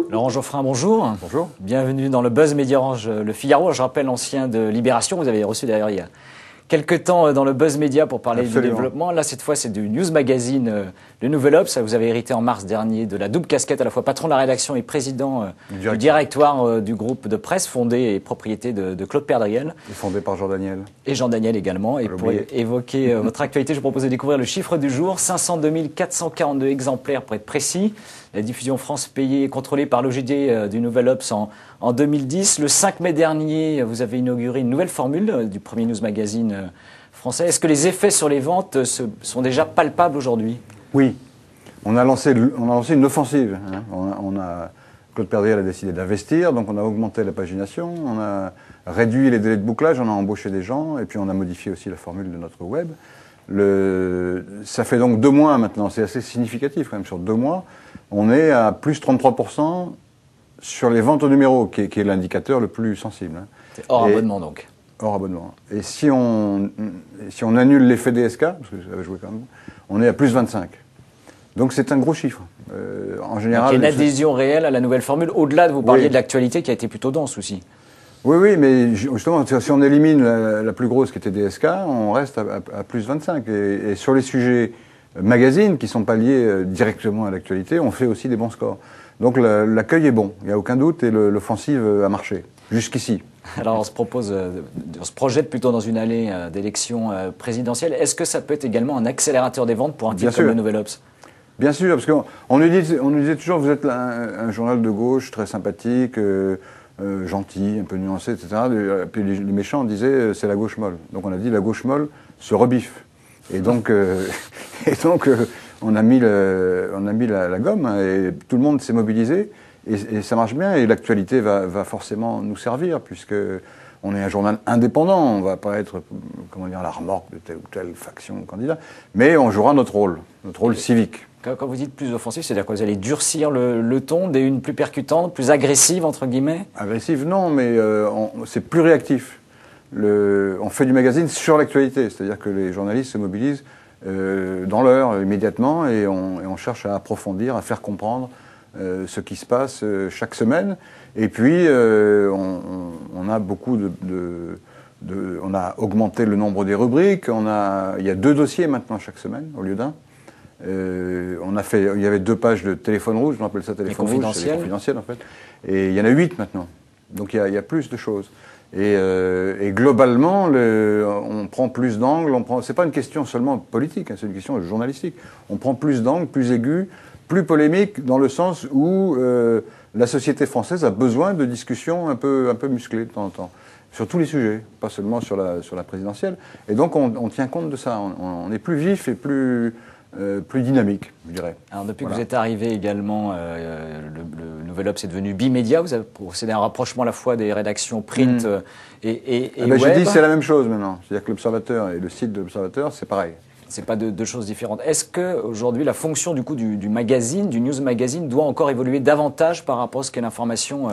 Laurent Geoffrin, bonjour. Bonjour. Bienvenue dans le Buzz Média Orange Le Figaro. Je rappelle ancien de Libération. Vous avez reçu d'ailleurs il y a quelques temps dans le Buzz Média pour parler du développement. Là, cette fois, c'est du News Magazine, le Nouvel Obs. Vous avez hérité en mars dernier de la double casquette, à la fois patron de la rédaction et président du directoire du groupe de presse fondé et propriété de Claude Perdriel. Et fondé par Jean Daniel. Et Jean Daniel également. Et pour évoquer votre actualité, je vous propose de découvrir le chiffre du jour. 502 442 exemplaires pour être précis. La diffusion France payée et contrôlée par l'OJD du Nouvel Obs en 2010. Le 5 mai dernier, vous avez inauguré une nouvelle formule du premier news magazine français. Est-ce que les effets sur les ventes sont déjà palpables aujourd'hui? Oui. On a lancé une offensive. Claude Perdriel a décidé d'investir, donc on a augmenté la pagination, on a réduit les délais de bouclage, on a embauché des gens, et puis on a modifié aussi la formule de notre web. Ça fait donc 2 mois maintenant, c'est assez significatif quand même, sur 2 mois. On est à plus 33% sur les ventes au numéro, qui est l'indicateur le plus sensible. C'est hors abonnement donc. Hors abonnement. Et si on annule l'effet DSK, parce que ça va jouer quand même, on est à plus 25. Donc c'est un gros chiffre. En général, donc il y a une adhésion réelle à la nouvelle formule, au-delà de vous parliez de l'actualité qui a été plutôt dense aussi. Oui, mais justement, si on élimine la plus grosse qui était DSK, on reste à plus 25. Et sur les sujets magazines qui ne sont pas liés directement à l'actualité, on fait aussi des bons scores. Donc l'accueil est bon, il n'y a aucun doute, et l'offensive a marché, jusqu'ici. Alors on se projette plutôt dans une allée d'élection présidentielle. Est-ce que ça peut être également un accélérateur des ventes pour un titre comme le Nouvel Obs? Bien sûr, parce qu'on nous disait toujours, vous êtes un journal de gauche très sympathique, gentil, un peu nuancé, etc. Et puis les méchants disaient, c'est la gauche molle. Donc on a dit, la gauche molle se rebiffe. Et donc, on a mis la gomme, et tout le monde s'est mobilisé, et ça marche bien, et l'actualité va forcément nous servir, puisque on est un journal indépendant, on ne va pas être, comment dire, à la remorque de telle ou telle faction ou candidat, mais on jouera notre rôle civique. Quand vous dites plus offensif, c'est-à-dire que vous allez durcir le ton, des unes plus percutantes, plus agressives, entre guillemets? Agressive, non, mais c'est plus réactif. On fait du magazine sur l'actualité, c'est-à-dire que les journalistes se mobilisent dans l'heure, immédiatement, et on cherche à approfondir, à faire comprendre ce qui se passe chaque semaine. Et puis, on a beaucoup on a augmenté le nombre des rubriques, il y a 2 dossiers maintenant chaque semaine, au lieu d'un. Il y avait 2 pages de téléphone rouge, on appelle ça téléphone rouge, c'est confidentiel en fait. Et il y en a 8 maintenant. Donc il y a plus de choses. Et globalement, on prend plus d'angles. C'est pas une question seulement politique, c'est une question journalistique. On prend plus d'angles, plus aigus, plus polémiques, dans le sens où la société française a besoin de discussions un peu musclées de temps en temps, sur tous les sujets, pas seulement sur la présidentielle. Et donc on tient compte de ça. On est plus vif et plus dynamique, je dirais. Alors depuis que vous êtes arrivé également, le Nouvel Obs est devenu bimédia. Vous avez procédé à un rapprochement à la fois des rédactions print et web. J'ai dit c'est la même chose maintenant. C'est-à-dire que l'Observateur et le site de l'Observateur, c'est pareil. C'est pas 2 choses différentes. Est-ce qu'aujourd'hui, la fonction du magazine, du news magazine, doit encore évoluer davantage par rapport à ce qu'est l'information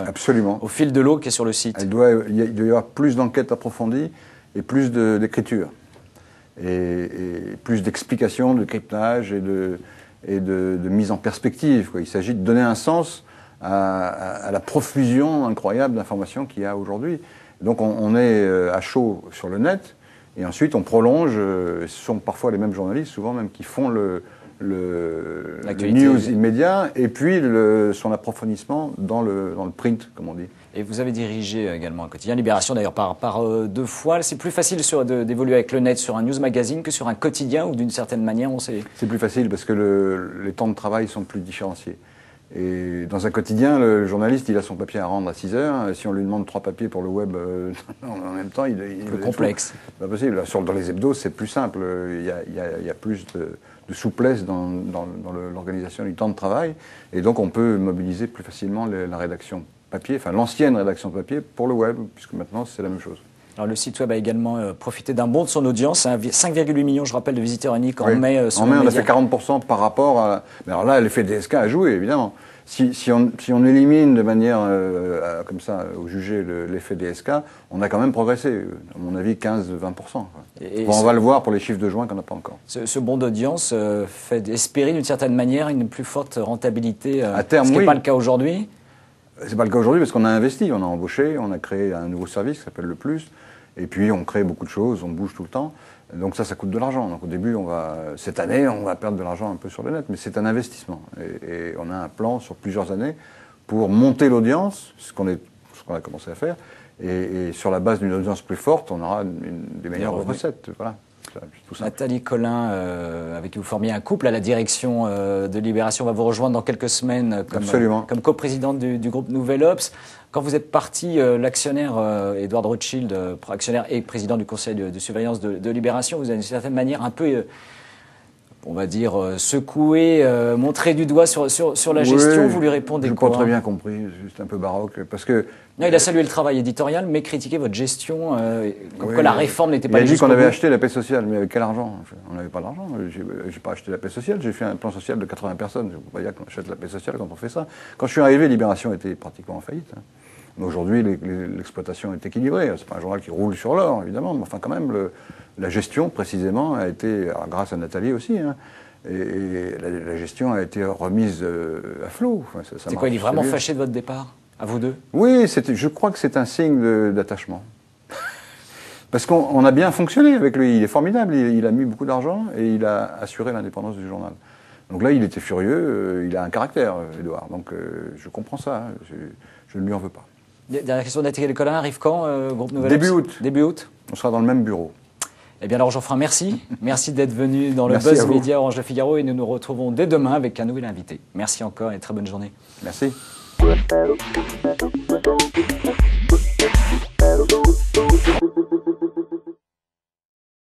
au fil de l'eau qui est sur le site? Il doit y avoir plus d'enquêtes approfondies et plus d'écriture. Et plus d'explications, de cryptage et de mise en perspective, quoi. Il s'agit de donner un sens à la profusion incroyable d'informations qu'il y a aujourd'hui. Donc on est à chaud sur le net, et ensuite on prolonge. Ce sont parfois les mêmes journalistes, souvent même, qui font le news immédiat, et puis son approfondissement dans le print, comme on dit. Et vous avez dirigé également un quotidien, Libération d'ailleurs, par 2 fois. C'est plus facile d'évoluer avec le net sur un news magazine que sur un quotidien, ou d'une certaine manière on sait... C'est plus facile parce que les temps de travail sont plus différenciés. Et dans un quotidien, le journaliste, il a son papier à rendre à 6 heures. Si on lui demande 3 papiers pour le web en même temps, il plus complexe. C'est pas possible. Dans les hebdos, c'est plus simple. Il y a plus de souplesse dans l'organisation du temps de travail. Et donc, on peut mobiliser plus facilement la rédaction papier, enfin l'ancienne rédaction papier, pour le web, puisque maintenant, c'est la même chose. Alors, le site web a également profité d'un bond de son audience, 5,8 millions, je rappelle, de visiteurs uniques en mai. En mai, on a fait 40% par rapport à... Mais alors là, l'effet DSK a joué, évidemment. Si on élimine de manière comme ça, au jugé, l'effet DSK, on a quand même progressé. À mon avis, 15-20%. On va le voir pour les chiffres de juin qu'on n'a pas encore. Ce bond d'audience fait espérer d'une certaine manière une plus forte rentabilité, à terme, ce qui n'est oui. pas le cas aujourd'hui. C'est pas le cas aujourd'hui parce qu'on a investi, on a embauché, on a créé un nouveau service qui s'appelle Le Plus, et puis on crée beaucoup de choses, on bouge tout le temps. Donc ça coûte de l'argent. Donc au début, cette année, on va perdre de l'argent un peu sur le net, mais c'est un investissement. Et on a un plan sur plusieurs années pour monter l'audience, ce qu'on a commencé à faire, et sur la base d'une audience plus forte, on aura des meilleures recettes. Voilà. Tout ça. Nathalie Colin, avec qui vous formiez un couple à la direction de Libération, va vous rejoindre dans quelques semaines comme coprésidente du groupe Nouvel Obs. Quand vous êtes parti, l'actionnaire Edouard Rothschild, actionnaire et président du conseil de surveillance de Libération, vous avez d'une certaine manière un peu, on va dire, secoué, montré du doigt sur la gestion. Vous lui répondez quoi? Je n'ai pas très bien compris, juste un peu baroque, parce que... Non, il a salué le travail éditorial, mais critiqué votre gestion, comme quoi la réforme n'était pas... Il a dit qu'on avait acheté la paix sociale, mais avec quel argent? On n'avait pas d'argent. Je n'ai pas acheté la paix sociale, j'ai fait un plan social de 80 personnes. Je ne peux pas dire qu'on achète la paix sociale quand on fait ça. Quand je suis arrivé, Libération était pratiquement en faillite. Mais aujourd'hui, l'exploitation est équilibrée. Ce n'est pas un journal qui roule sur l'or, évidemment, mais enfin quand même, la gestion, précisément, a été, alors, grâce à Nathalie aussi, et la gestion a été remise à flot. Enfin, c'est quoi, il est vraiment fâché de votre départ? À vous deux? Oui, je crois que c'est un signe d'attachement. Parce qu'on a bien fonctionné avec lui. Il est formidable, il a mis beaucoup d'argent et il a assuré l'indépendance du journal. Donc là, il était furieux, il a un caractère, Edouard. Donc je comprends ça, je ne lui en veux pas. Dernière question, Nathalie Colin, arrive quand, groupe Nouvel Début août. Début août. On sera dans le même bureau. Eh bien alors Geoffrin, merci. Merci d'être venu dans le Buzz Média Orange Le Figaro et nous nous retrouvons dès demain avec un nouvel invité. Merci encore et très bonne journée. Merci. Thank you.